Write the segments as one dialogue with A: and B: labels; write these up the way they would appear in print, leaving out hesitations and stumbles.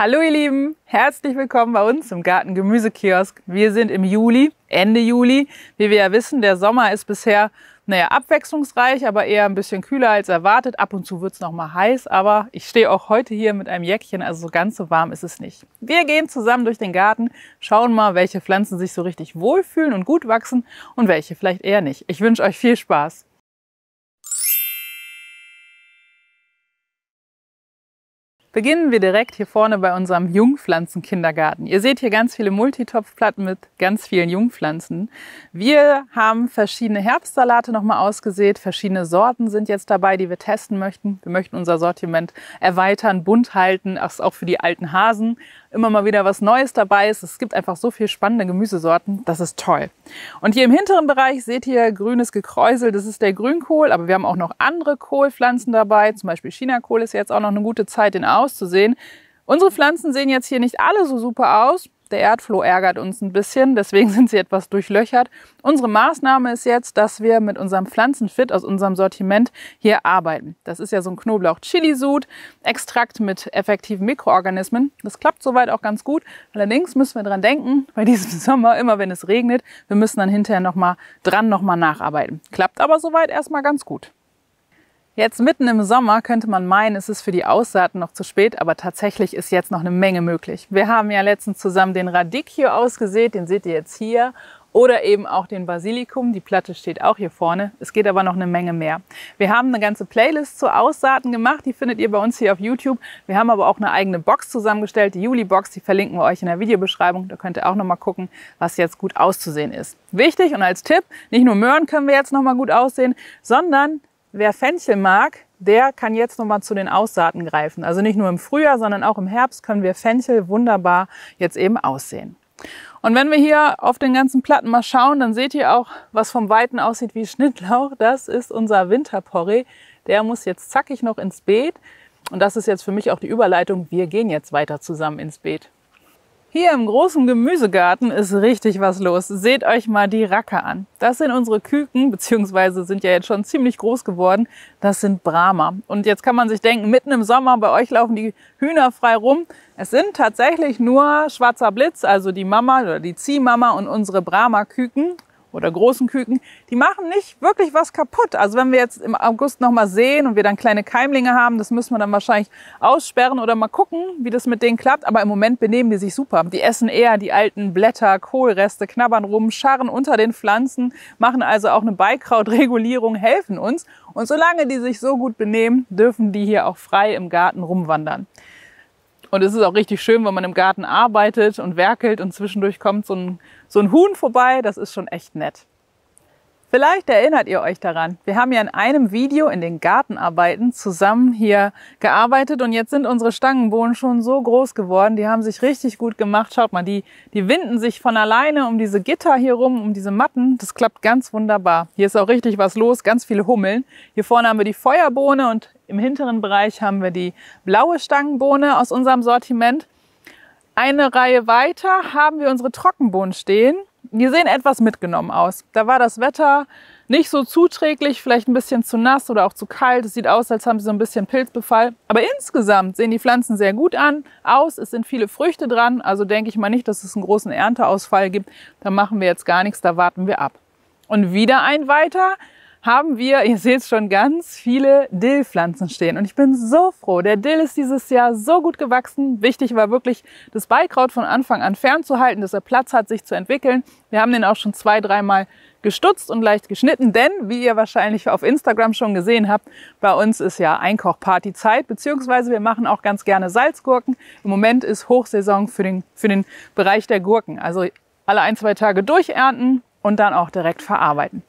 A: Hallo ihr Lieben, herzlich willkommen bei uns im Garten Gemüsekiosk. Wir sind im Juli, Ende Juli. Wie wir ja wissen, der Sommer ist bisher abwechslungsreich, aber eher ein bisschen kühler als erwartet. Ab und zu wird es noch mal heiß, aber ich stehe auch heute hier mit einem Jäckchen, also so ganz so warm ist es nicht. Wir gehen zusammen durch den Garten, schauen mal, welche Pflanzen sich so richtig wohlfühlen und gut wachsen und welche vielleicht eher nicht. Ich wünsche euch viel Spaß. Beginnen wir direkt hier vorne bei unserem Jungpflanzenkindergarten. Ihr seht hier ganz viele Multitopfplatten mit ganz vielen Jungpflanzen. Wir haben verschiedene Herbstsalate nochmal ausgesät. Verschiedene Sorten sind jetzt dabei, die wir testen möchten. Wir möchten unser Sortiment erweitern, bunt halten, auch für die alten Hasen. Immer mal wieder was Neues dabei ist. Es gibt einfach so viele spannende Gemüsesorten. Das ist toll. Und hier im hinteren Bereich seht ihr grünes Gekräusel. Das ist der Grünkohl, aber wir haben auch noch andere Kohlpflanzen dabei. Zum Beispiel Chinakohl ist jetzt auch noch eine gute Zeit, den auszusehen. Unsere Pflanzen sehen jetzt hier nicht alle so super aus. Der Erdfloh ärgert uns ein bisschen, deswegen sind sie etwas durchlöchert. Unsere Maßnahme ist jetzt, dass wir mit unserem Pflanzenfit aus unserem Sortiment hier arbeiten. Das ist ja so ein Knoblauch-Chili-Sud, Extrakt mit effektiven Mikroorganismen. Das klappt soweit auch ganz gut. Allerdings müssen wir dran denken, bei diesem Sommer, immer wenn es regnet, wir müssen dann hinterher nochmal nacharbeiten. Klappt aber soweit erstmal ganz gut. Jetzt mitten im Sommer könnte man meinen, es ist für die Aussaaten noch zu spät, aber tatsächlich ist jetzt noch eine Menge möglich. Wir haben ja letztens zusammen den Radicchio ausgesät, den seht ihr jetzt hier, oder eben auch den Basilikum, die Platte steht auch hier vorne. Es geht aber noch eine Menge mehr. Wir haben eine ganze Playlist zu Aussaaten gemacht, die findet ihr bei uns hier auf YouTube. Wir haben aber auch eine eigene Box zusammengestellt, die Juli-Box, die verlinken wir euch in der Videobeschreibung. Da könnt ihr auch noch mal gucken, was jetzt gut auszusehen ist. Wichtig und als Tipp, nicht nur Möhren können wir jetzt noch mal gut aussehen, sondern wer Fenchel mag, der kann jetzt noch mal zu den Aussaaten greifen. Also nicht nur im Frühjahr, sondern auch im Herbst können wir Fenchel wunderbar jetzt eben aussehen. Und wenn wir hier auf den ganzen Platten mal schauen, dann seht ihr auch, was vom Weiten aussieht wie Schnittlauch. Das ist unser Winterporree. Der muss jetzt zackig noch ins Beet. Und das ist jetzt für mich auch die Überleitung. Wir gehen jetzt weiter zusammen ins Beet. Hier im großen Gemüsegarten ist richtig was los. Seht euch mal die Racker an. Das sind unsere Küken, beziehungsweise sind ja jetzt schon ziemlich groß geworden. Das sind Brahma. Und jetzt kann man sich denken, mitten im Sommer, bei euch laufen die Hühner frei rum. Es sind tatsächlich nur Schwarzer Blitz, also die Mama oder die Ziehmama und unsere Brahma-Küken oder großen Küken, die machen nicht wirklich was kaputt. Also wenn wir jetzt im August noch mal sehen und wir dann kleine Keimlinge haben, das müssen wir dann wahrscheinlich aussperren oder mal gucken, wie das mit denen klappt. Aber im Moment benehmen die sich super. Die essen eher die alten Blätter, Kohlreste, knabbern rum, scharren unter den Pflanzen, machen also auch eine Beikrautregulierung, helfen uns. Und solange die sich so gut benehmen, dürfen die hier auch frei im Garten rumwandern. Und es ist auch richtig schön, wenn man im Garten arbeitet und werkelt und zwischendurch kommt so ein Huhn vorbei. Das ist schon echt nett. Vielleicht erinnert ihr euch daran, wir haben ja in einem Video in den Gartenarbeiten zusammen hier gearbeitet und jetzt sind unsere Stangenbohnen schon so groß geworden, die haben sich richtig gut gemacht. Schaut mal, die winden sich von alleine um diese Gitter hier rum, um diese Matten. Das klappt ganz wunderbar. Hier ist auch richtig was los, ganz viele Hummeln. Hier vorne haben wir die Feuerbohne und im hinteren Bereich haben wir die blaue Stangenbohne aus unserem Sortiment. Eine Reihe weiter haben wir unsere Trockenbohnen stehen. Die sehen etwas mitgenommen aus. Da war das Wetter nicht so zuträglich, vielleicht ein bisschen zu nass oder auch zu kalt. Es sieht aus, als haben sie so ein bisschen Pilzbefall. Aber insgesamt sehen die Pflanzen sehr gut aus. Es sind viele Früchte dran. Also denke ich mal nicht, dass es einen großen Ernteausfall gibt. Da machen wir jetzt gar nichts, da warten wir ab. Und wieder ein weiter haben wir, ihr seht schon, ganz viele Dillpflanzen stehen. Und ich bin so froh, der Dill ist dieses Jahr so gut gewachsen. Wichtig war wirklich, das Beikraut von Anfang an fernzuhalten, dass er Platz hat, sich zu entwickeln. Wir haben den auch schon 2-3 Mal gestutzt und leicht geschnitten, denn, wie ihr wahrscheinlich auf Instagram schon gesehen habt, bei uns ist ja Einkochpartyzeit, beziehungsweise wir machen auch ganz gerne Salzgurken. Im Moment ist Hochsaison für den Bereich der Gurken. Also alle 1-2 Tage durchernten und dann auch direkt verarbeiten.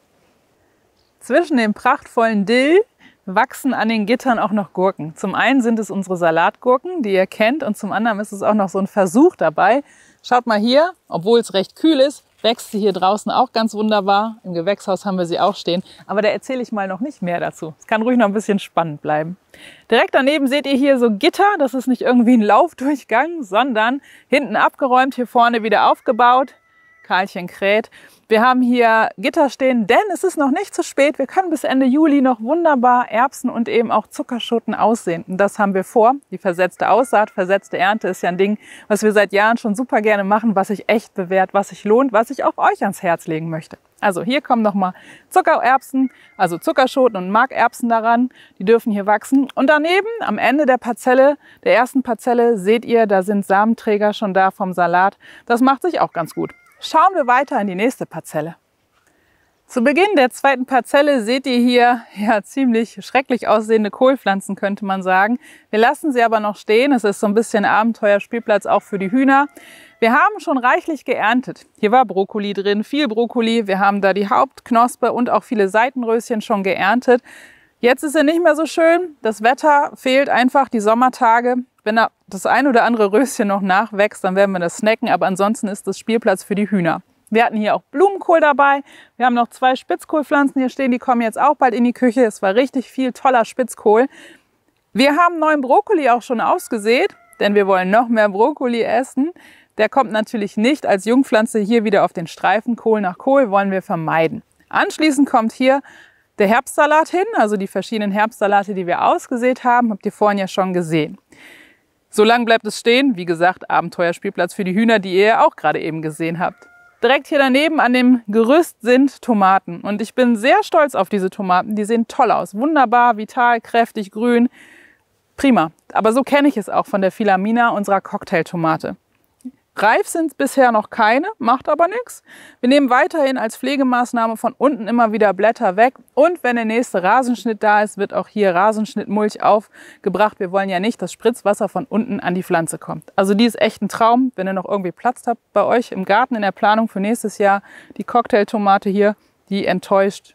A: Zwischen dem prachtvollen Dill wachsen an den Gittern auch noch Gurken. Zum einen sind es unsere Salatgurken, die ihr kennt, und zum anderen ist es auch noch so ein Versuch dabei. Schaut mal hier, obwohl es recht kühl ist, wächst sie hier draußen auch ganz wunderbar. Im Gewächshaus haben wir sie auch stehen, aber da erzähle ich mal noch nicht mehr dazu. Es kann ruhig noch ein bisschen spannend bleiben. Direkt daneben seht ihr hier so Gitter, das ist nicht irgendwie ein Laufdurchgang, sondern hinten abgeräumt, hier vorne wieder aufgebaut. Karlchen kräht. Wir haben hier Gitter stehen, denn es ist noch nicht zu spät. Wir können bis Ende Juli noch wunderbar Erbsen und eben auch Zuckerschoten aussehen. Und das haben wir vor. Die versetzte Aussaat, versetzte Ernte ist ja ein Ding, was wir seit Jahren schon super gerne machen, was sich echt bewährt, was sich lohnt, was ich auch euch ans Herz legen möchte. Also hier kommen nochmal Zuckererbsen, also Zuckerschoten und Markerbsen daran. Die dürfen hier wachsen. Und daneben am Ende der Parzelle, der ersten Parzelle, seht ihr, da sind Samenträger schon da vom Salat. Das macht sich auch ganz gut. Schauen wir weiter in die nächste Parzelle. Zu Beginn der zweiten Parzelle seht ihr hier ja ziemlich schrecklich aussehende Kohlpflanzen, könnte man sagen. Wir lassen sie aber noch stehen. Es ist so ein bisschen Abenteuerspielplatz auch für die Hühner. Wir haben schon reichlich geerntet. Hier war Brokkoli drin, viel Brokkoli. Wir haben da die Hauptknospe und auch viele Seitenröschen schon geerntet. Jetzt ist er nicht mehr so schön. Das Wetter fehlt einfach, die Sommertage. Wenn da das ein oder andere Röschen noch nachwächst, dann werden wir das snacken. Aber ansonsten ist das Spielplatz für die Hühner. Wir hatten hier auch Blumenkohl dabei. Wir haben noch 2 Spitzkohlpflanzen hier stehen. Die kommen jetzt auch bald in die Küche. Es war richtig viel toller Spitzkohl. Wir haben neuen Brokkoli auch schon ausgesät, denn wir wollen noch mehr Brokkoli essen. Der kommt natürlich nicht als Jungpflanze hier wieder auf den Streifen. Kohl nach Kohl wollen wir vermeiden. Anschließend kommt hier der Herbstsalat hin, also die verschiedenen Herbstsalate, die wir ausgesät haben. Habt ihr vorhin ja schon gesehen. So lange bleibt es stehen. Wie gesagt, Abenteuerspielplatz für die Hühner, die ihr ja auch gerade eben gesehen habt. Direkt hier daneben an dem Gerüst sind Tomaten. Und ich bin sehr stolz auf diese Tomaten. Die sehen toll aus. Wunderbar, vital, kräftig, grün. Prima. Aber so kenne ich es auch von der Filamina, unserer Cocktailtomate. Reif sind bisher noch keine, macht aber nichts. Wir nehmen weiterhin als Pflegemaßnahme von unten immer wieder Blätter weg. Und wenn der nächste Rasenschnitt da ist, wird auch hier Rasenschnittmulch aufgebracht. Wir wollen ja nicht, dass Spritzwasser von unten an die Pflanze kommt. Also die ist echt ein Traum, wenn ihr noch irgendwie Platz habt bei euch im Garten in der Planung für nächstes Jahr. Die Cocktailtomate hier, die enttäuscht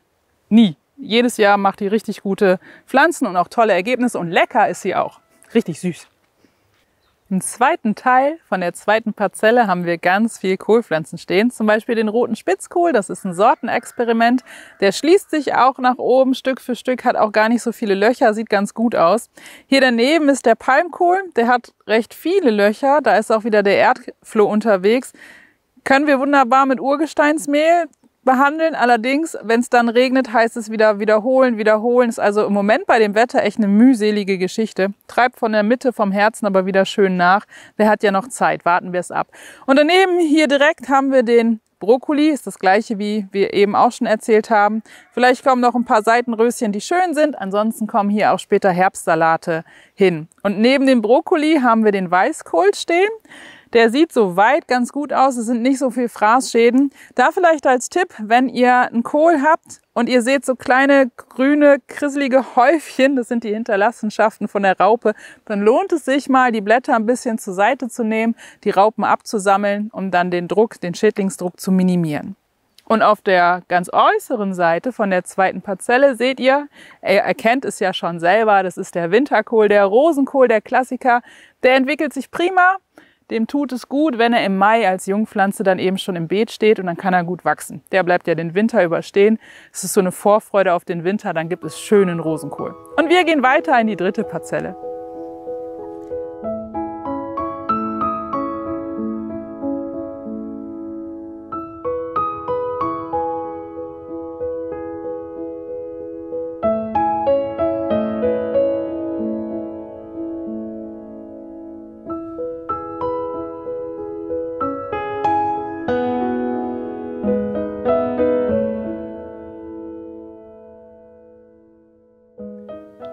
A: nie. Jedes Jahr macht die richtig gute Pflanzen und auch tolle Ergebnisse. Und lecker ist sie auch. Richtig süß. Im zweiten Teil von der zweiten Parzelle haben wir ganz viel Kohlpflanzen stehen. Zum Beispiel den roten Spitzkohl, das ist ein Sortenexperiment. Der schließt sich auch nach oben Stück für Stück, hat auch gar nicht so viele Löcher, sieht ganz gut aus. Hier daneben ist der Palmkohl, der hat recht viele Löcher, da ist auch wieder der Erdfloh unterwegs. Können wir wunderbar mit Urgesteinsmehl behandeln. Allerdings, wenn es dann regnet, heißt es wieder wiederholen, wiederholen. Ist also im Moment bei dem Wetter echt eine mühselige Geschichte. Treibt von der Mitte vom Herzen aber wieder schön nach. Wer hat ja noch Zeit? Warten wir es ab. Und daneben hier direkt haben wir den Brokkoli. Ist das gleiche, wie wir eben auch schon erzählt haben. Vielleicht kommen noch ein paar Seitenröschen, die schön sind. Ansonsten kommen hier auch später Herbstsalate hin. Und neben dem Brokkoli haben wir den Weißkohl stehen. Der sieht soweit ganz gut aus, es sind nicht so viel Fraßschäden. Da vielleicht als Tipp, wenn ihr einen Kohl habt und ihr seht so kleine grüne, krisselige Häufchen, das sind die Hinterlassenschaften von der Raupe, dann lohnt es sich mal, die Blätter ein bisschen zur Seite zu nehmen, die Raupen abzusammeln, um dann den Druck, den Schädlingsdruck zu minimieren. Und auf der ganz äußeren Seite von der zweiten Parzelle seht ihr erkennt es ja schon selber, das ist der Winterkohl, der Rosenkohl, der Klassiker. Der entwickelt sich prima. Dem tut es gut, wenn er im Mai als Jungpflanze dann eben schon im Beet steht und dann kann er gut wachsen. Der bleibt ja den Winter überstehen. Es ist so eine Vorfreude auf den Winter, dann gibt es schönen Rosenkohl. Und wir gehen weiter in die dritte Parzelle.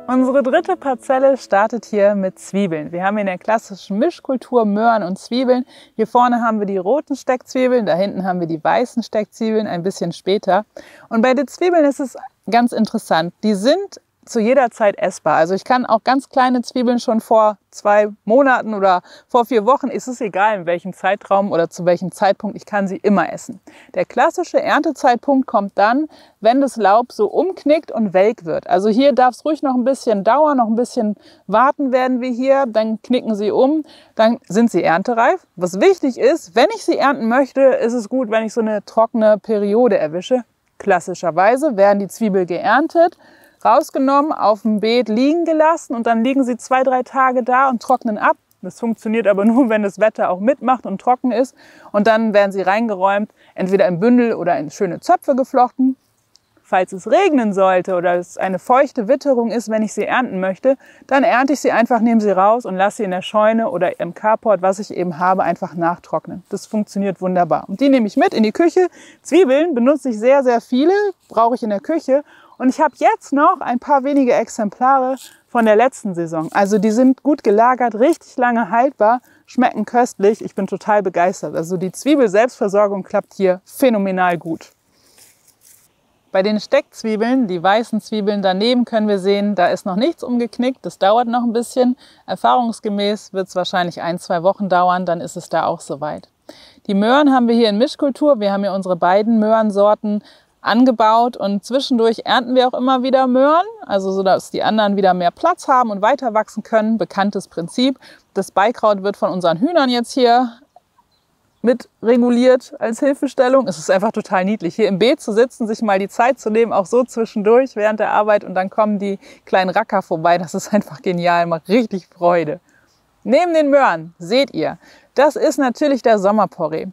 A: Unsere dritte Parzelle startet hier mit Zwiebeln. Wir haben in der klassischen Mischkultur Möhren und Zwiebeln. Hier vorne haben wir die roten Steckzwiebeln, da hinten haben wir die weißen Steckzwiebeln, ein bisschen später. Und bei den Zwiebeln ist es ganz interessant. Die sind zu jeder Zeit essbar. Also ich kann auch ganz kleine Zwiebeln schon vor 2 Monaten oder vor 4 Wochen, ist es egal in welchem Zeitraum oder zu welchem Zeitpunkt, ich kann sie immer essen. Der klassische Erntezeitpunkt kommt dann, wenn das Laub so umknickt und welk wird. Also hier darf es ruhig noch ein bisschen dauern, noch ein bisschen warten werden wir hier, dann knicken sie um, dann sind sie erntereif. Was wichtig ist, wenn ich sie ernten möchte, ist es gut, wenn ich so eine trockene Periode erwische. Klassischerweise werden die Zwiebeln geerntet, rausgenommen, auf dem Beet liegen gelassen und dann liegen sie 2, 3 Tage da und trocknen ab. Das funktioniert aber nur, wenn das Wetter auch mitmacht und trocken ist. Und dann werden sie reingeräumt, entweder in Bündel oder in schöne Zöpfe geflochten. Falls es regnen sollte oder es eine feuchte Witterung ist, wenn ich sie ernten möchte, dann ernte ich sie einfach, nehme sie raus und lasse sie in der Scheune oder im Carport, was ich eben habe, einfach nachtrocknen. Das funktioniert wunderbar. Und die nehme ich mit in die Küche. Zwiebeln benutze ich sehr, sehr viele, brauche ich in der Küche. Und ich habe jetzt noch ein paar wenige Exemplare von der letzten Saison. Also die sind gut gelagert, richtig lange haltbar, schmecken köstlich. Ich bin total begeistert. Also die Zwiebel-Selbstversorgung klappt hier phänomenal gut. Bei den Steckzwiebeln, die weißen Zwiebeln daneben, können wir sehen, da ist noch nichts umgeknickt. Das dauert noch ein bisschen. Erfahrungsgemäß wird es wahrscheinlich 1-2 Wochen dauern, dann ist es da auch soweit. Die Möhren haben wir hier in Mischkultur. Wir haben hier unsere beiden Möhrensorten angebaut und zwischendurch ernten wir auch immer wieder Möhren, also so, dass die anderen wieder mehr Platz haben und weiter wachsen können. Bekanntes Prinzip. Das Beikraut wird von unseren Hühnern jetzt hier mit reguliert als Hilfestellung. Es ist einfach total niedlich, hier im Beet zu sitzen, sich mal die Zeit zu nehmen, auch so zwischendurch während der Arbeit und dann kommen die kleinen Racker vorbei. Das ist einfach genial, macht richtig Freude. Neben den Möhren seht ihr, das ist natürlich der Sommerporree.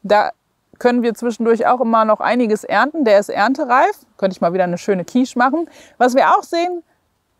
A: Da können wir zwischendurch auch immer noch einiges ernten. Der ist erntereif. Könnte ich mal wieder eine schöne Quiche machen. Was wir auch sehen,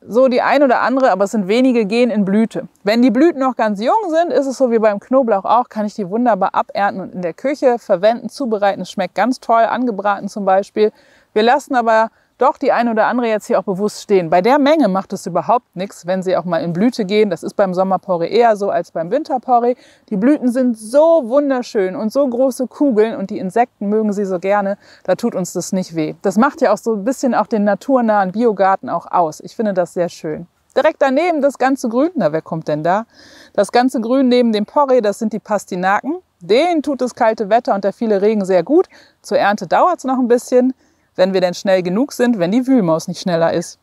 A: so die ein oder andere, aber es sind wenige, gehen in Blüte. Wenn die Blüten noch ganz jung sind, ist es so wie beim Knoblauch auch, kann ich die wunderbar abernten und in der Küche verwenden, zubereiten. Es schmeckt ganz toll, angebraten zum Beispiel. Wir lassen aber doch die ein oder andere jetzt hier auch bewusst stehen. Bei der Menge macht es überhaupt nichts, wenn sie auch mal in Blüte gehen. Das ist beim Sommerporree eher so als beim Winterporree. Die Blüten sind so wunderschön und so große Kugeln und die Insekten mögen sie so gerne. Da tut uns das nicht weh. Das macht ja auch so ein bisschen auch den naturnahen Biogarten auch aus. Ich finde das sehr schön. Direkt daneben das ganze Grün. Na, wer kommt denn da? Das ganze Grün neben dem Porree, das sind die Pastinaken. Denen tut das kalte Wetter und der viele Regen sehr gut. Zur Ernte dauert es noch ein bisschen. Wenn wir denn schnell genug sind, wenn die Wühlmaus nicht schneller ist.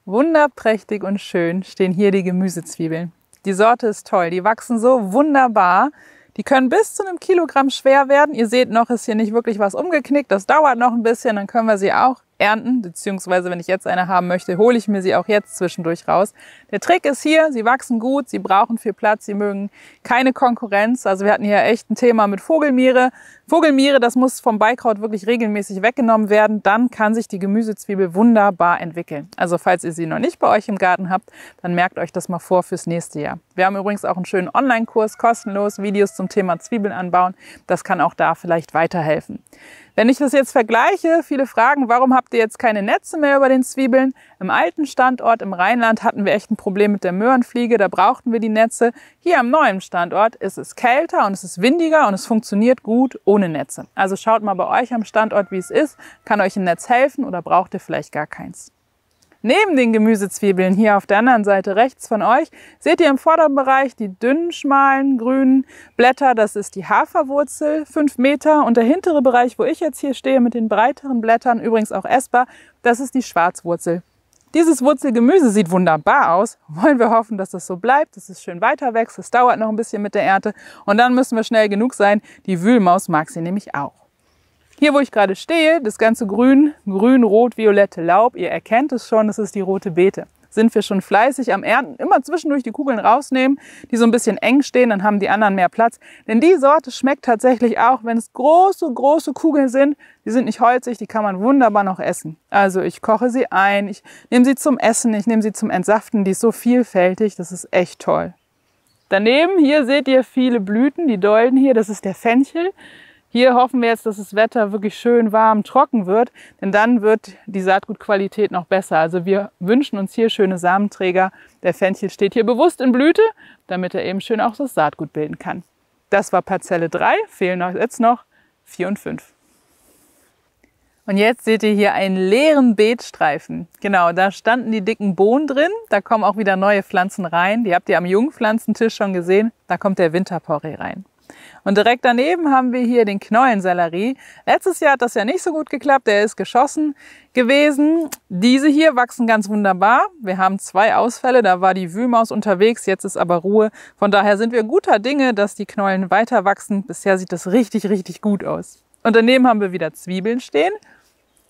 A: Wunderprächtig und schön stehen hier die Gemüsezwiebeln. Die Sorte ist toll, die wachsen so wunderbar. Die können bis zu einem Kilogramm schwer werden. Ihr seht noch, ist hier nicht wirklich was umgeknickt. Das dauert noch ein bisschen, dann können wir sie auch ernten. Beziehungsweise, wenn ich jetzt eine haben möchte, hole ich mir sie auch jetzt zwischendurch raus. Der Trick ist hier, sie wachsen gut, sie brauchen viel Platz, sie mögen keine Konkurrenz. Also wir hatten hier echt ein Thema mit Vogelmiere. Vogelmiere, das muss vom Beikraut wirklich regelmäßig weggenommen werden. Dann kann sich die Gemüsezwiebel wunderbar entwickeln. Also falls ihr sie noch nicht bei euch im Garten habt, dann merkt euch das mal vor fürs nächste Jahr. Wir haben übrigens auch einen schönen Online-Kurs, kostenlos, Videos zum Thema Zwiebeln anbauen. Das kann auch da vielleicht weiterhelfen. Wenn ich das jetzt vergleiche, viele fragen, warum habt ihr jetzt keine Netze mehr über den Zwiebeln? Im alten Standort im Rheinland hatten wir echt ein Problem mit der Möhrenfliege, da brauchten wir die Netze. Hier am neuen Standort ist es kälter und es ist windiger und es funktioniert gut ohne Netze. Also schaut mal bei euch am Standort, wie es ist. Kann euch ein Netz helfen oder braucht ihr vielleicht gar keins? Neben den Gemüsezwiebeln, hier auf der anderen Seite rechts von euch, seht ihr im vorderen Bereich die dünnen, schmalen, grünen Blätter. Das ist die Haferwurzel, 5 Meter. Und der hintere Bereich, wo ich jetzt hier stehe, mit den breiteren Blättern, übrigens auch essbar, das ist die Schwarzwurzel. Dieses Wurzelgemüse sieht wunderbar aus. Wollen wir hoffen, dass das so bleibt, dass es schön weiter wächst. Es dauert noch ein bisschen mit der Ernte. Und dann müssen wir schnell genug sein. Die Wühlmaus mag sie nämlich auch. Hier, wo ich gerade stehe, das ganze grün, rot-violette Laub, ihr erkennt es schon, das ist die rote Beete. Sind wir schon fleißig am Ernten, immer zwischendurch die Kugeln rausnehmen, die so ein bisschen eng stehen, dann haben die anderen mehr Platz. Denn die Sorte schmeckt tatsächlich auch, wenn es große Kugeln sind, die sind nicht holzig, die kann man wunderbar noch essen. Also ich koche sie ein, ich nehme sie zum Essen, ich nehme sie zum Entsaften, die ist so vielfältig, das ist echt toll. Daneben, hier seht ihr viele Blüten, die Dolden hier, das ist der Fenchel. Hier hoffen wir jetzt, dass das Wetter wirklich schön warm, trocken wird, denn dann wird die Saatgutqualität noch besser. Also wir wünschen uns hier schöne Samenträger. Der Fenchel steht hier bewusst in Blüte, damit er eben schön auch das Saatgut bilden kann. Das war Parzelle 3, fehlen jetzt noch 4 und 5. Und jetzt seht ihr hier einen leeren Beetstreifen. Genau, da standen die dicken Bohnen drin. Da kommen auch wieder neue Pflanzen rein. Die habt ihr am Jungpflanzentisch schon gesehen. Da kommt der Winterporree rein. Und direkt daneben haben wir hier den Knollensellerie. Letztes Jahr hat das ja nicht so gut geklappt, der ist geschossen gewesen. Diese hier wachsen ganz wunderbar. Wir haben 2 Ausfälle, da war die Wühlmaus unterwegs, jetzt ist aber Ruhe. Von daher sind wir guter Dinge, dass die Knollen weiter wachsen. Bisher sieht das richtig gut aus. Und daneben haben wir wieder Zwiebeln stehen.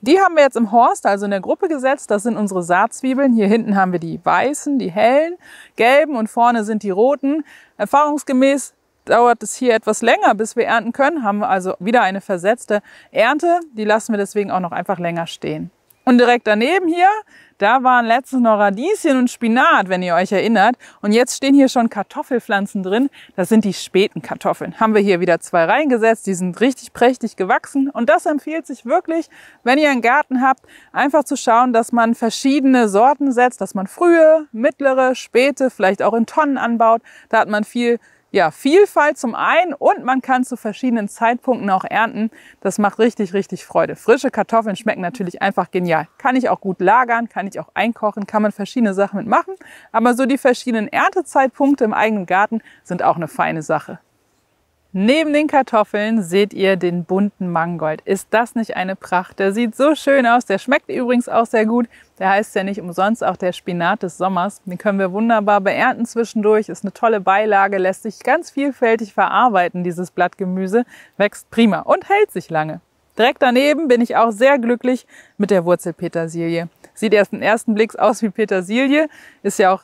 A: Die haben wir jetzt im Horst, also in der Gruppe gesetzt. Das sind unsere Saatzwiebeln. Hier hinten haben wir die weißen, die hellen, gelben und vorne sind die roten. Erfahrungsgemäß dauert es hier etwas länger, bis wir ernten können. Haben wir also wieder eine versetzte Ernte. Die lassen wir deswegen auch noch einfach länger stehen. Und direkt daneben hier, da waren letztens noch Radieschen und Spinat, wenn ihr euch erinnert. Und jetzt stehen hier schon Kartoffelpflanzen drin. Das sind die späten Kartoffeln. Haben wir hier wieder 2 reingesetzt. Die sind richtig prächtig gewachsen. Und das empfiehlt sich wirklich, wenn ihr einen Garten habt, einfach zu schauen, dass man verschiedene Sorten setzt, dass man frühe, mittlere, späte, vielleicht auch in Tonnen anbaut. Da hat man viel Vielfalt zum einen und man kann zu verschiedenen Zeitpunkten auch ernten. Das macht richtig, richtig Freude. Frische Kartoffeln schmecken natürlich einfach genial. Kann ich auch gut lagern, kann ich auch einkochen, kann man verschiedene Sachen mitmachen. Aber so die verschiedenen Erntezeitpunkte im eigenen Garten sind auch eine feine Sache. Neben den Kartoffeln seht ihr den bunten Mangold. Ist das nicht eine Pracht? Der sieht so schön aus. Der schmeckt übrigens auch sehr gut. Der heißt ja nicht umsonst auch der Spinat des Sommers. Den können wir wunderbar beernten zwischendurch. Ist eine tolle Beilage, lässt sich ganz vielfältig verarbeiten, dieses Blattgemüse. Wächst prima und hält sich lange. Direkt daneben bin ich auch sehr glücklich mit der Wurzelpetersilie. Sieht erst im ersten Blick aus wie Petersilie. Ist ja auch,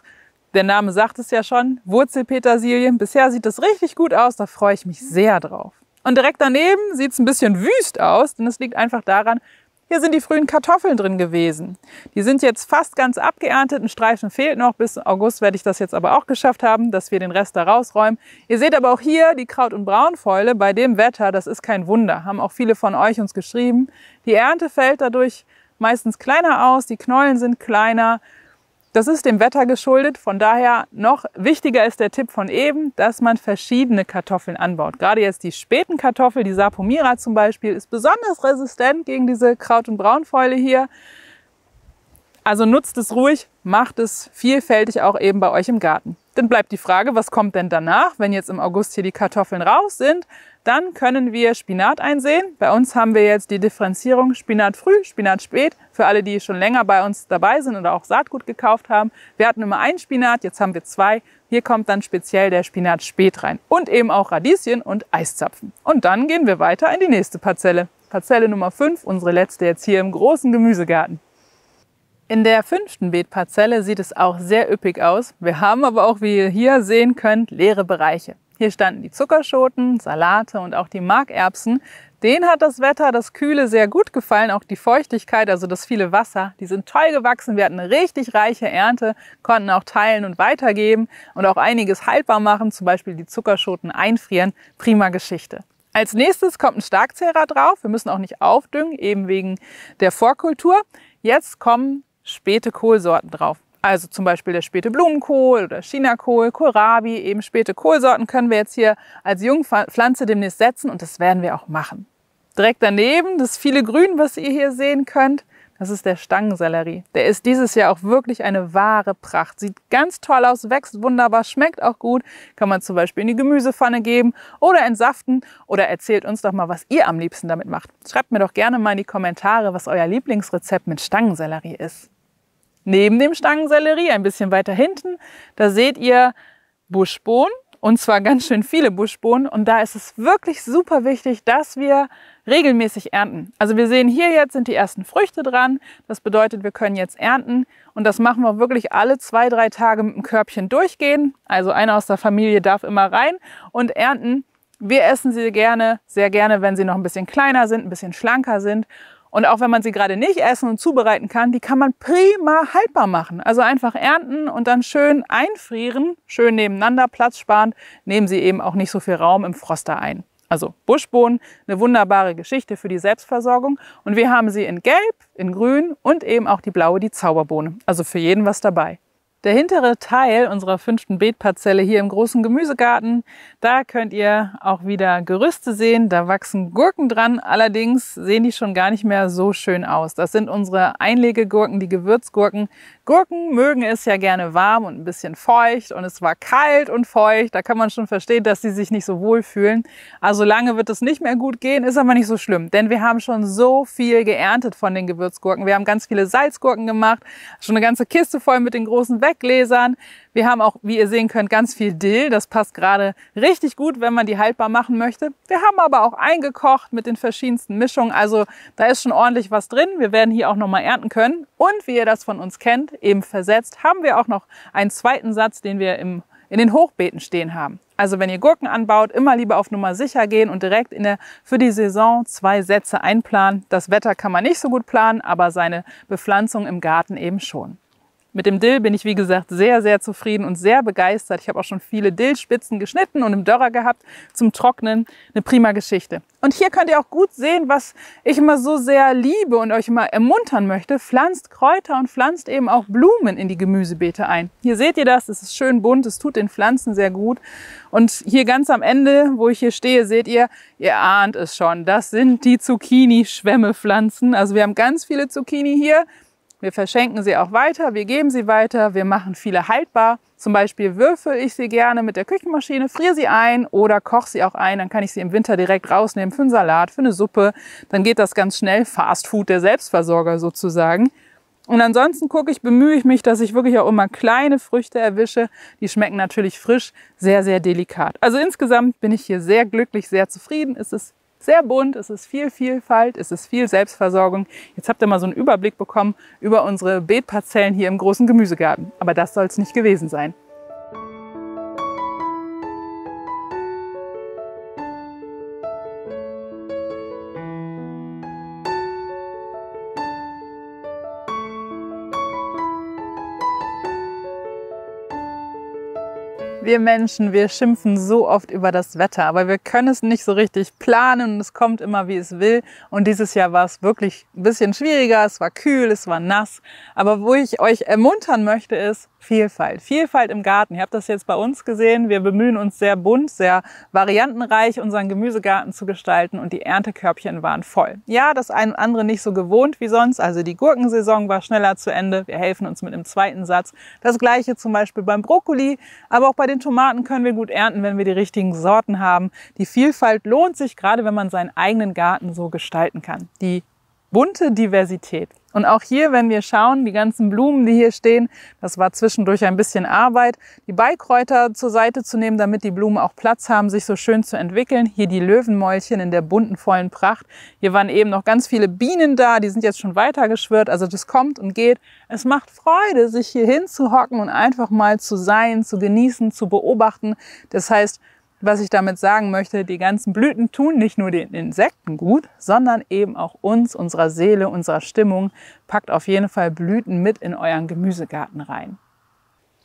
A: der Name sagt es ja schon, Wurzelpetersilie. Bisher sieht das richtig gut aus, da freue ich mich sehr drauf. Und direkt daneben sieht es ein bisschen wüst aus, denn es liegt einfach daran, hier sind die frühen Kartoffeln drin gewesen. Die sind jetzt fast ganz abgeerntet, ein Streifen fehlt noch. Bis August werde ich das jetzt aber auch geschafft haben, dass wir den Rest da rausräumen. Ihr seht aber auch hier die Kraut- und Braunfäule bei dem Wetter, das ist kein Wunder. Haben auch viele von euch uns geschrieben. Die Ernte fällt dadurch meistens kleiner aus, die Knollen sind kleiner. Das ist dem Wetter geschuldet, von daher noch wichtiger ist der Tipp von eben, dass man verschiedene Kartoffeln anbaut. Gerade jetzt die späten Kartoffel, die Sapomira zum Beispiel, ist besonders resistent gegen diese Kraut- und Braunfäule hier. Also nutzt es ruhig, macht es vielfältig auch eben bei euch im Garten. Dann bleibt die Frage, was kommt denn danach, wenn jetzt im August hier die Kartoffeln raus sind? Dann können wir Spinat einsehen. Bei uns haben wir jetzt die Differenzierung Spinat früh, Spinat spät. Für alle, die schon länger bei uns dabei sind oder auch Saatgut gekauft haben. Wir hatten immer einen Spinat, jetzt haben wir 2. Hier kommt dann speziell der Spinat spät rein. Und eben auch Radieschen und Eiszapfen. Und dann gehen wir weiter in die nächste Parzelle. Parzelle Nummer 5, unsere letzte jetzt hier im großen Gemüsegarten. In der 5. Beetparzelle sieht es auch sehr üppig aus. Wir haben aber auch, wie ihr hier sehen könnt, leere Bereiche. Hier standen die Zuckerschoten, Salate und auch die Markerbsen. Denen hat das Wetter, das Kühle sehr gut gefallen, auch die Feuchtigkeit, also das viele Wasser. Die sind toll gewachsen, wir hatten eine richtig reiche Ernte, konnten auch teilen und weitergeben und auch einiges haltbar machen, zum Beispiel die Zuckerschoten einfrieren. Prima Geschichte. Als nächstes kommt ein Starkzehrer drauf. Wir müssen auch nicht aufdüngen, eben wegen der Vorkultur. Jetzt kommen späte Kohlsorten drauf. Also zum Beispiel der späte Blumenkohl oder Chinakohl, Kohlrabi, eben späte Kohlsorten können wir jetzt hier als Jungpflanze demnächst setzen und das werden wir auch machen. Direkt daneben das viele Grün, was ihr hier sehen könnt, das ist der Stangensellerie. Der ist dieses Jahr auch wirklich eine wahre Pracht. Sieht ganz toll aus, wächst wunderbar, schmeckt auch gut. Kann man zum Beispiel in die Gemüsepfanne geben oder entsaften oder erzählt uns doch mal, was ihr am liebsten damit macht. Schreibt mir doch gerne mal in die Kommentare, was euer Lieblingsrezept mit Stangensellerie ist. Neben dem Stangensellerie, ein bisschen weiter hinten, da seht ihr Buschbohnen und zwar ganz schön viele Buschbohnen und da ist es wirklich super wichtig, dass wir regelmäßig ernten. Also wir sehen hier jetzt sind die ersten Früchte dran, das bedeutet, wir können jetzt ernten und das machen wir wirklich alle 2-3 Tage mit dem Körbchen durchgehen. Also einer aus der Familie darf immer rein und ernten. Wir essen sie gerne, sehr gerne, wenn sie noch ein bisschen kleiner sind, ein bisschen schlanker sind. Und auch wenn man sie gerade nicht essen und zubereiten kann, die kann man prima haltbar machen. Also einfach ernten und dann schön einfrieren, schön nebeneinander, platzsparend, nehmen sie eben auch nicht so viel Raum im Froster ein. Also Buschbohnen, eine wunderbare Geschichte für die Selbstversorgung. Und wir haben sie in Gelb, in Grün und eben auch die blaue, die Zauberbohne. Also für jeden was dabei. Der hintere Teil unserer 5. Beetparzelle hier im großen Gemüsegarten, da könnt ihr auch wieder Gerüste sehen. Da wachsen Gurken dran, allerdings sehen die schon gar nicht mehr so schön aus. Das sind unsere Einlegegurken, die Gewürzgurken. Gurken mögen es ja gerne warm und ein bisschen feucht und es war kalt und feucht. Da kann man schon verstehen, dass sie sich nicht so wohl fühlen. Also lange wird es nicht mehr gut gehen, ist aber nicht so schlimm, denn wir haben schon so viel geerntet von den Gewürzgurken. Wir haben ganz viele Salzgurken gemacht, schon eine ganze Kiste voll mit den großen Speckgläsern. Wir haben auch, wie ihr sehen könnt, ganz viel Dill. Das passt gerade richtig gut, wenn man die haltbar machen möchte. Wir haben aber auch eingekocht mit den verschiedensten Mischungen. Also da ist schon ordentlich was drin. Wir werden hier auch nochmal ernten können. Und wie ihr das von uns kennt, eben versetzt, haben wir auch noch einen zweiten Satz, den wir in den Hochbeeten stehen haben. Also wenn ihr Gurken anbaut, immer lieber auf Nummer sicher gehen und direkt für die Saison 2 Sätze einplanen. Das Wetter kann man nicht so gut planen, aber seine Bepflanzung im Garten eben schon. Mit dem Dill bin ich, wie gesagt, sehr, sehr zufrieden und sehr begeistert. Ich habe auch schon viele Dillspitzen geschnitten und im Dörrer gehabt zum Trocknen. Eine prima Geschichte. Und hier könnt ihr auch gut sehen, was ich immer so sehr liebe und euch immer ermuntern möchte. Pflanzt Kräuter und pflanzt eben auch Blumen in die Gemüsebeete ein. Hier seht ihr das, es ist schön bunt, es tut den Pflanzen sehr gut. Und hier ganz am Ende, wo ich hier stehe, seht ihr ahnt es schon, das sind die Zucchini-Schwämmepflanzen. Also wir haben ganz viele Zucchini hier. Wir verschenken sie auch weiter, wir geben sie weiter, wir machen viele haltbar. Zum Beispiel würfel ich sie gerne mit der Küchenmaschine, friere sie ein oder koche sie auch ein. Dann kann ich sie im Winter direkt rausnehmen für einen Salat, für eine Suppe. Dann geht das ganz schnell. Fast Food der Selbstversorger sozusagen. Und ansonsten bemühe ich mich, dass ich wirklich auch immer kleine Früchte erwische. Die schmecken natürlich frisch, sehr, sehr delikat. Also insgesamt bin ich hier sehr glücklich, sehr zufrieden. Es ist sehr bunt, es ist viel Vielfalt, es ist viel Selbstversorgung. Jetzt habt ihr mal so einen Überblick bekommen über unsere Beetparzellen hier im großen Gemüsegarten. Aber das soll es nicht gewesen sein. Wir Menschen, wir schimpfen so oft über das Wetter, aber wir können es nicht so richtig planen und es kommt immer, wie es will. Und dieses Jahr war es wirklich ein bisschen schwieriger, es war kühl, es war nass. Aber wo ich euch ermuntern möchte, ist Vielfalt. Vielfalt im Garten. Ihr habt das jetzt bei uns gesehen. Wir bemühen uns sehr bunt, sehr variantenreich, unseren Gemüsegarten zu gestalten und die Erntekörbchen waren voll. Ja, das ein und andere nicht so gewohnt wie sonst. Also die Gurkensaison war schneller zu Ende. Wir helfen uns mit einem zweiten Satz. Das gleiche zum Beispiel beim Brokkoli, aber auch bei den Tomaten können wir gut ernten, wenn wir die richtigen Sorten haben. Die Vielfalt lohnt sich, gerade wenn man seinen eigenen Garten so gestalten kann. Die bunte Diversität. Und auch hier, wenn wir schauen, die ganzen Blumen, die hier stehen, das war zwischendurch ein bisschen Arbeit, die Beikräuter zur Seite zu nehmen, damit die Blumen auch Platz haben, sich so schön zu entwickeln. Hier die Löwenmäulchen in der bunten, vollen Pracht. Hier waren eben noch ganz viele Bienen da, die sind jetzt schon weitergeschwirrt. Also das kommt und geht. Es macht Freude, sich hier hinzuhocken und einfach mal zu sein, zu genießen, zu beobachten. Das heißt, was ich damit sagen möchte, die ganzen Blüten tun nicht nur den Insekten gut, sondern eben auch uns, unserer Seele, unserer Stimmung. Packt auf jeden Fall Blüten mit in euren Gemüsegarten rein.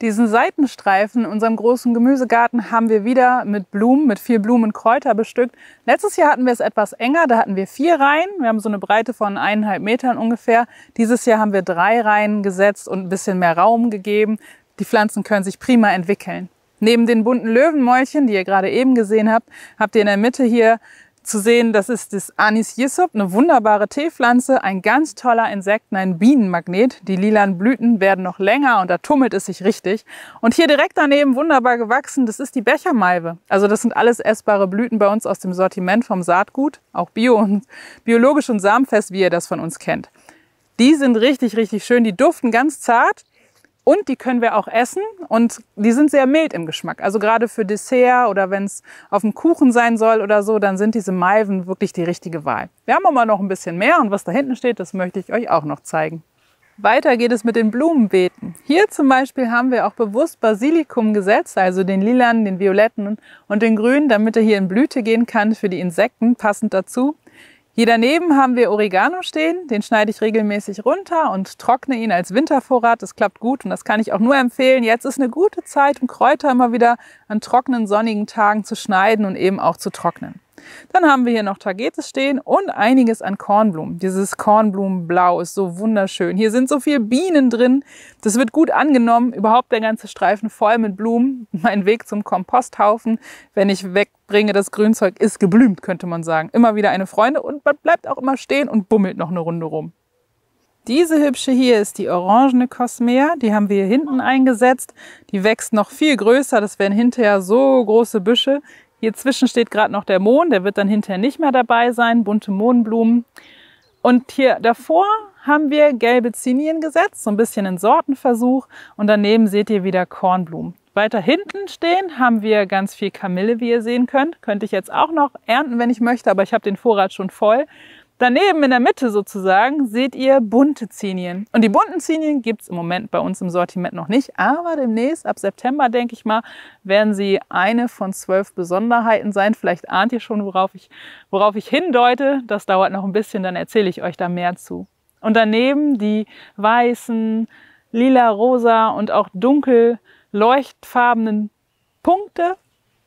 A: Diesen Seitenstreifen in unserem großen Gemüsegarten haben wir wieder mit Blumen, mit viel Blumen und Kräuter bestückt. Letztes Jahr hatten wir es etwas enger, da hatten wir 4 Reihen. Wir haben so eine Breite von 1,5 Metern ungefähr. Dieses Jahr haben wir 3 Reihen gesetzt und ein bisschen mehr Raum gegeben. Die Pflanzen können sich prima entwickeln. Neben den bunten Löwenmäulchen, die ihr gerade eben gesehen habt, habt ihr in der Mitte hier zu sehen, das ist das Anis Yisop, eine wunderbare Teepflanze, ein ganz toller Insekt, ein Bienenmagnet. Die lilanen Blüten werden noch länger und da tummelt es sich richtig. Und hier direkt daneben wunderbar gewachsen, das ist die Bechermalve. Also das sind alles essbare Blüten bei uns aus dem Sortiment vom Saatgut, auch biologisch und samenfest, wie ihr das von uns kennt. Die sind richtig, richtig schön, die duften ganz zart. Und die können wir auch essen und die sind sehr mild im Geschmack. Also gerade für Dessert oder wenn es auf dem Kuchen sein soll oder so, dann sind diese Malven wirklich die richtige Wahl. Wir haben aber noch ein bisschen mehr und was da hinten steht, das möchte ich euch auch noch zeigen. Weiter geht es mit den Blumenbeeten. Hier zum Beispiel haben wir auch bewusst Basilikum gesetzt, also den lilanen, den violetten und den grünen, damit er hier in Blüte gehen kann für die Insekten, passend dazu. Hier daneben haben wir Oregano stehen, den schneide ich regelmäßig runter und trockne ihn als Wintervorrat. Das klappt gut und das kann ich auch nur empfehlen. Jetzt ist eine gute Zeit, um Kräuter immer wieder an trockenen, sonnigen Tagen zu schneiden und eben auch zu trocknen. Dann haben wir hier noch Tagetes stehen und einiges an Kornblumen. Dieses Kornblumenblau ist so wunderschön. Hier sind so viele Bienen drin. Das wird gut angenommen. Überhaupt der ganze Streifen voll mit Blumen. Mein Weg zum Komposthaufen, wenn ich wegbringe, das Grünzeug ist geblümt, könnte man sagen. Immer wieder eine Freude und man bleibt auch immer stehen und bummelt noch eine Runde rum. Diese hübsche hier ist die orangene Cosmea. Die haben wir hier hinten eingesetzt. Die wächst noch viel größer. Das werden hinterher so große Büsche. Hier zwischen steht gerade noch der Mohn, der wird dann hinterher nicht mehr dabei sein, bunte Mohnblumen. Und hier davor haben wir gelbe Zinien gesetzt, so ein bisschen in Sortenversuch. Und daneben seht ihr wieder Kornblumen. Weiter hinten stehen haben wir ganz viel Kamille, wie ihr sehen könnt. Könnte ich jetzt auch noch ernten, wenn ich möchte, aber ich habe den Vorrat schon voll. Daneben in der Mitte sozusagen seht ihr bunte Zinien. Und die bunten Zinien gibt es im Moment bei uns im Sortiment noch nicht, aber demnächst, ab September, denke ich mal, werden sie eine von 12 Besonderheiten sein. Vielleicht ahnt ihr schon, worauf ich hindeute. Das dauert noch ein bisschen, dann erzähle ich euch da mehr zu. Und daneben die weißen, lila, rosa und auch dunkel leuchtfarbenen Punkte.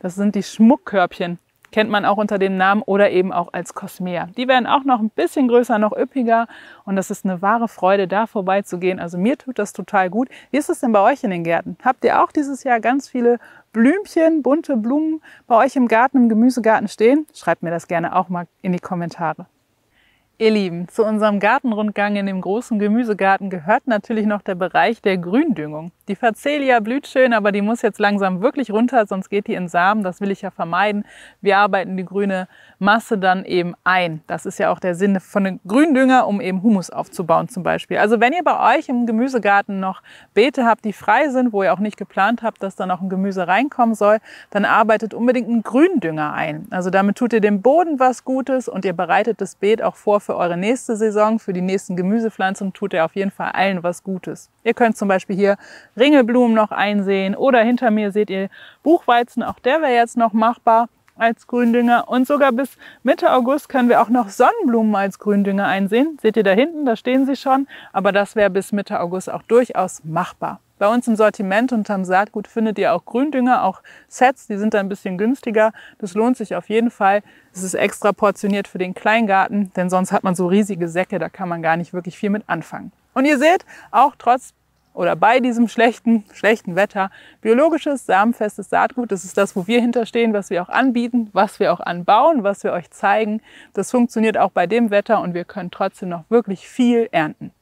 A: Das sind die Schmuckkörbchen. Kennt man auch unter dem Namen oder eben auch als Cosmea. Die werden auch noch ein bisschen größer, noch üppiger und das ist eine wahre Freude, da vorbeizugehen. Also mir tut das total gut. Wie ist es denn bei euch in den Gärten? Habt ihr auch dieses Jahr ganz viele Blümchen, bunte Blumen bei euch im Garten, im Gemüsegarten stehen? Schreibt mir das gerne auch mal in die Kommentare. Ihr Lieben, zu unserem Gartenrundgang in dem großen Gemüsegarten gehört natürlich noch der Bereich der Gründüngung. Die Phacelia blüht schön, aber die muss jetzt langsam wirklich runter, sonst geht die in Samen. Das will ich ja vermeiden. Wir arbeiten die grüne Masse dann eben ein. Das ist ja auch der Sinn von einem Gründünger, um eben Humus aufzubauen zum Beispiel. Also wenn ihr bei euch im Gemüsegarten noch Beete habt, die frei sind, wo ihr auch nicht geplant habt, dass da noch ein Gemüse reinkommen soll, dann arbeitet unbedingt einen Gründünger ein. Also damit tut ihr dem Boden was Gutes und ihr bereitet das Beet auch vor für eure nächste Saison, für die nächsten Gemüsepflanzen tut ihr auf jeden Fall allen was Gutes. Ihr könnt zum Beispiel hier Ringelblumen noch einsehen oder hinter mir seht ihr Buchweizen, auch der wäre jetzt noch machbar als Gründünger und sogar bis Mitte August können wir auch noch Sonnenblumen als Gründünger einsehen. Seht ihr da hinten, da stehen sie schon, aber das wäre bis Mitte August auch durchaus machbar. Bei uns im Sortiment und am Saatgut findet ihr auch Gründünger, auch Sets, die sind da ein bisschen günstiger. Das lohnt sich auf jeden Fall. Es ist extra portioniert für den Kleingarten, denn sonst hat man so riesige Säcke, da kann man gar nicht wirklich viel mit anfangen. Und ihr seht, auch trotz oder bei diesem schlechten Wetter, biologisches, samenfestes Saatgut, das ist das, wo wir hinterstehen, was wir auch anbieten, was wir auch anbauen, was wir euch zeigen. Das funktioniert auch bei dem Wetter und wir können trotzdem noch wirklich viel ernten.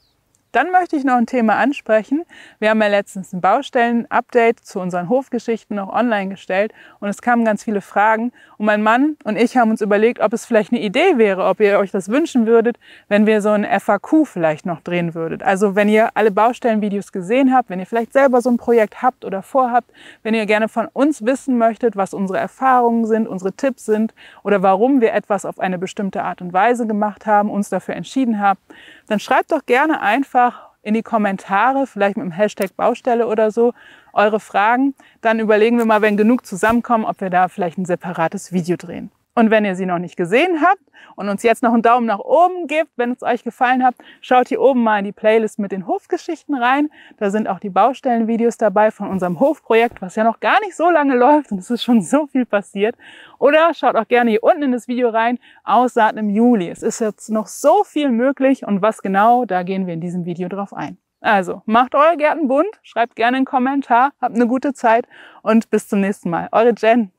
A: Dann möchte ich noch ein Thema ansprechen. Wir haben ja letztens ein Baustellen-Update zu unseren Hofgeschichten noch online gestellt und es kamen ganz viele Fragen. Und mein Mann und ich haben uns überlegt, ob es vielleicht eine Idee wäre, ob ihr euch das wünschen würdet, wenn wir so ein FAQ vielleicht noch drehen würdet. Also wenn ihr alle Baustellenvideos gesehen habt, wenn ihr vielleicht selber so ein Projekt habt oder vorhabt, wenn ihr gerne von uns wissen möchtet, was unsere Erfahrungen sind, unsere Tipps sind oder warum wir etwas auf eine bestimmte Art und Weise gemacht haben, uns dafür entschieden haben, dann schreibt doch gerne einfach in die Kommentare, vielleicht mit dem Hashtag Baustelle oder so, eure Fragen. Dann überlegen wir mal, wenn genug zusammenkommen, ob wir da vielleicht ein separates Video drehen. Und wenn ihr sie noch nicht gesehen habt und uns jetzt noch einen Daumen nach oben gebt, wenn es euch gefallen hat, schaut hier oben mal in die Playlist mit den Hofgeschichten rein. Da sind auch die Baustellenvideos dabei von unserem Hofprojekt, was ja noch gar nicht so lange läuft und es ist schon so viel passiert. Oder schaut auch gerne hier unten in das Video rein, Aussaaten im Juli. Es ist jetzt noch so viel möglich und was genau, da gehen wir in diesem Video drauf ein. Also, macht eure Gärten bunt, schreibt gerne einen Kommentar, habt eine gute Zeit und bis zum nächsten Mal. Eure Jen.